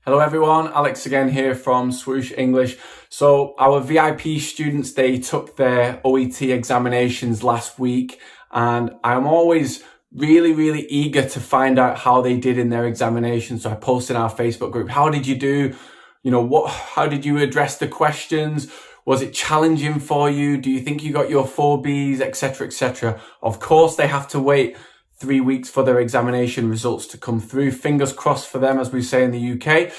Hello everyone, Alex again here from Swoosh English. So our VIP students, they took their OET examinations last week, and I'm always really eager to find out how they did in their examinations. So I posted in our Facebook group, how did you do? How did you address the questions? Was it challenging for you? Do you think you got your 4Bs, etc., etc.? Of course, they have to wait 3 weeks for their examination results to come through. Fingers crossed for them, as we say in the UK.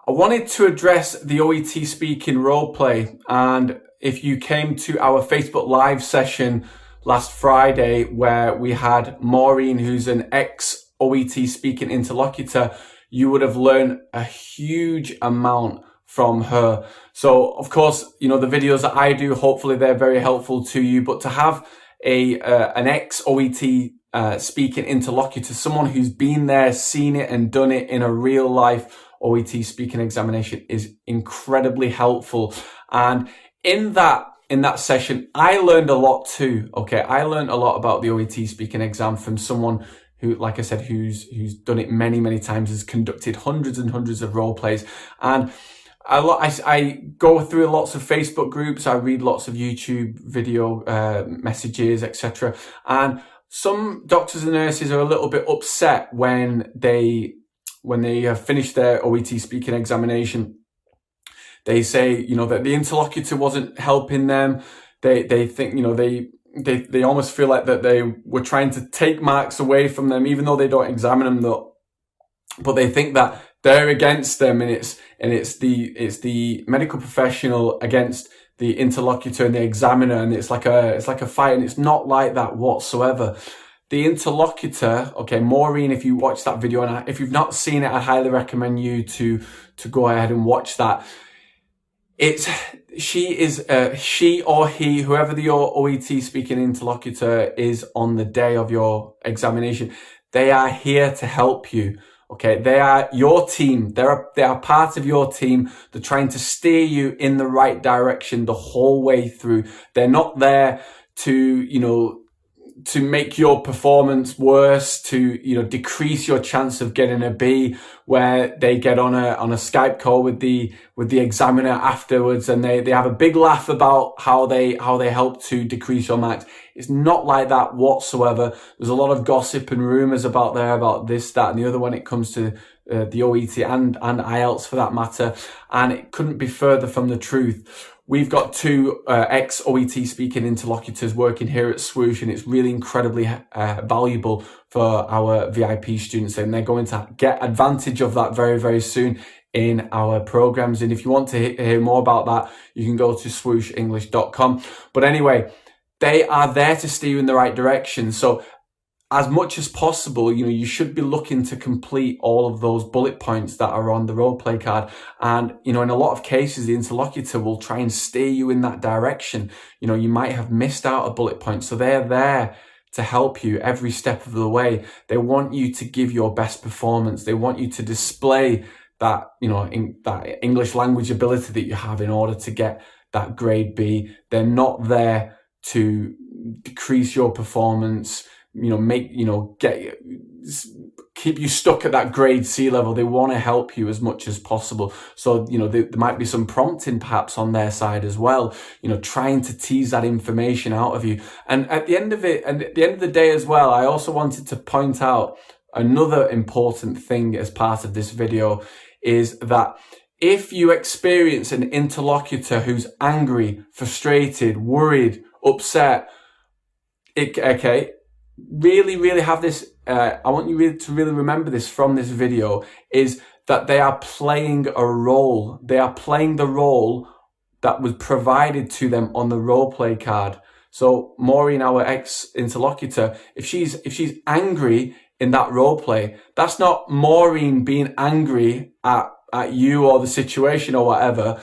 I wanted to address the OET speaking role play. And if you came to our Facebook Live session last Friday, where we had Maureen, who's an ex-OET speaking interlocutor, you would have learned a huge amount from her. So, of course, the videos that I do, hopefully they're very helpful to you. But to have an ex-OET speaking interlocutor, someone who's been there, seen it and done it in a real life OET speaking examination is incredibly helpful. And in that session, I learned a lot too. Okay, I learned a lot about the OET speaking exam from someone who, like I said, who's done it many times, has conducted hundreds and hundreds of role plays. And I go through lots of Facebook groups, I read lots of YouTube video messages, etc. And some doctors and nurses are a little bit upset when they have finished their OET speaking examination. They say, that the interlocutor wasn't helping them. They think, they almost feel like that they were trying to take marks away from them, even though they don't examine them though. But they think that they're against them, and it's the medical professional against the interlocutor and the examiner, and it's like a fight, and it's not like that whatsoever. The interlocutor, okay, Maureen, if you watch that video, and if you've not seen it, I highly recommend you to go ahead and watch that. She or he, whoever your OET speaking interlocutor is on the day of your examination, they are here to help you. Okay, they are your team. They are part of your team. They're trying to steer you in the right direction the whole way through. They're not there to make your performance worse, to decrease your chance of getting a B, where they get on a Skype call with the examiner afterwards, and they have a big laugh about how they help to decrease your marks. It's not like that whatsoever. There's a lot of gossip and rumors about this, that, and the other when it comes to the OET and IELTS for that matter, and it couldn't be further from the truth. We've got two ex-OET speaking interlocutors working here at Swoosh, and it's really incredibly valuable for our VIP students, and they're going to get advantage of that very soon in our programs. And if you want to hear more about that, you can go to swooshenglish.com. But anyway, they are there to steer you in the right direction. So as much as possible, you should be looking to complete all of those bullet points that are on the role play card. And, in a lot of cases, the interlocutor will try and steer you in that direction. You might have missed out a bullet point. So they're there to help you every step of the way. They want you to give your best performance. They want you to display that, that English language ability that you have in order to get that grade B. They're not there to decrease your performance, keep you stuck at that grade C level. They want to help you as much as possible. So, there might be some prompting perhaps on their side as well, trying to tease that information out of you. And at the end of the day as well, I also wanted to point out another important thing as part of this video is that if you experience an interlocutor who's angry, frustrated, worried, upset, really have this, I want you to really remember this from this video, is that they are playing a role. They are playing the role that was provided to them on the role play card. So Maureen, our ex-interlocutor, if she's angry in that role play, that's not Maureen being angry at you or the situation or whatever.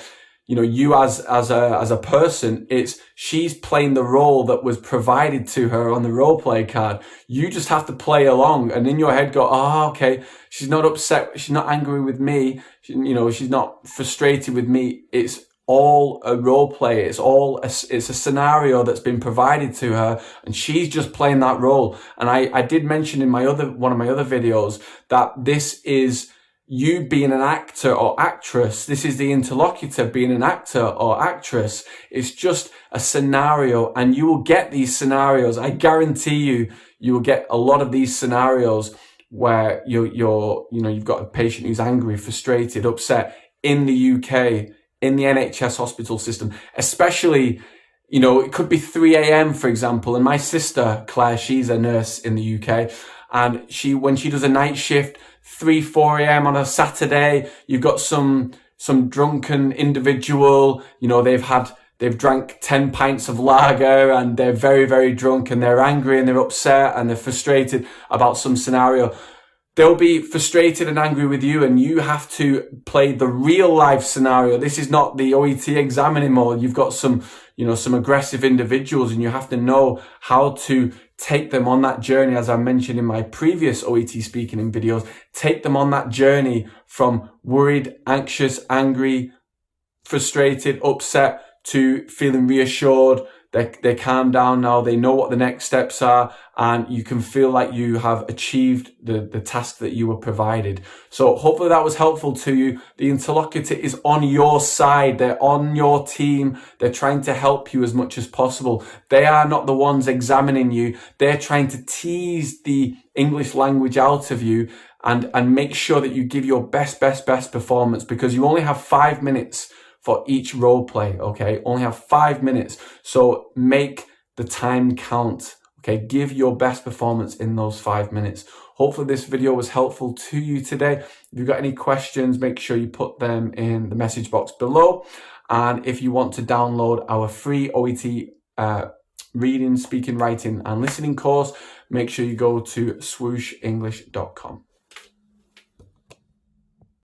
You as a person, she's playing the role that was provided to her on the role play card. You just have to play along and in your head go, oh, okay, she's not upset. She's not angry with me. She's not frustrated with me. It's all a role play. It's a scenario that's been provided to her, and she's just playing that role. And I did mention in one of my other videos that this is you being an actor or actress. This is the interlocutor being an actor or actress. It's just a scenario, and you will get these scenarios. I guarantee you will get a lot of these scenarios where you've got a patient who's angry, frustrated, upset in the UK, in the NHS hospital system, especially, it could be 3 a.m., for example. And my sister, Claire, she's a nurse in the UK, and when she does a night shift, 3, 4 a.m. on a Saturday, you've got some drunken individual, they've drank 10 pints of lager and they're very, very drunk and they're angry and they're upset and they're frustrated about some scenario. They'll be frustrated and angry with you, and you have to play the real life scenario. This is not the OET exam anymore. You've got some aggressive individuals, and you have to know how to take them on that journey. As I mentioned in my previous OET speaking videos, take them on that journey from worried, anxious, angry, frustrated, upset to feeling reassured. They calm down now, they know what the next steps are, and you can feel like you have achieved the task that you were provided. So hopefully that was helpful to you. The interlocutor is on your side, they're on your team, they're trying to help you as much as possible. They are not the ones examining you, they're trying to tease the English language out of you and make sure that you give your best performance, because you only have 5 minutes for each role play, okay? Only have 5 minutes. So make the time count, okay? Give your best performance in those 5 minutes. Hopefully this video was helpful to you today. If you've got any questions, make sure you put them in the message box below. And if you want to download our free OET reading, speaking, writing, and listening course, make sure you go to swooshenglish.com.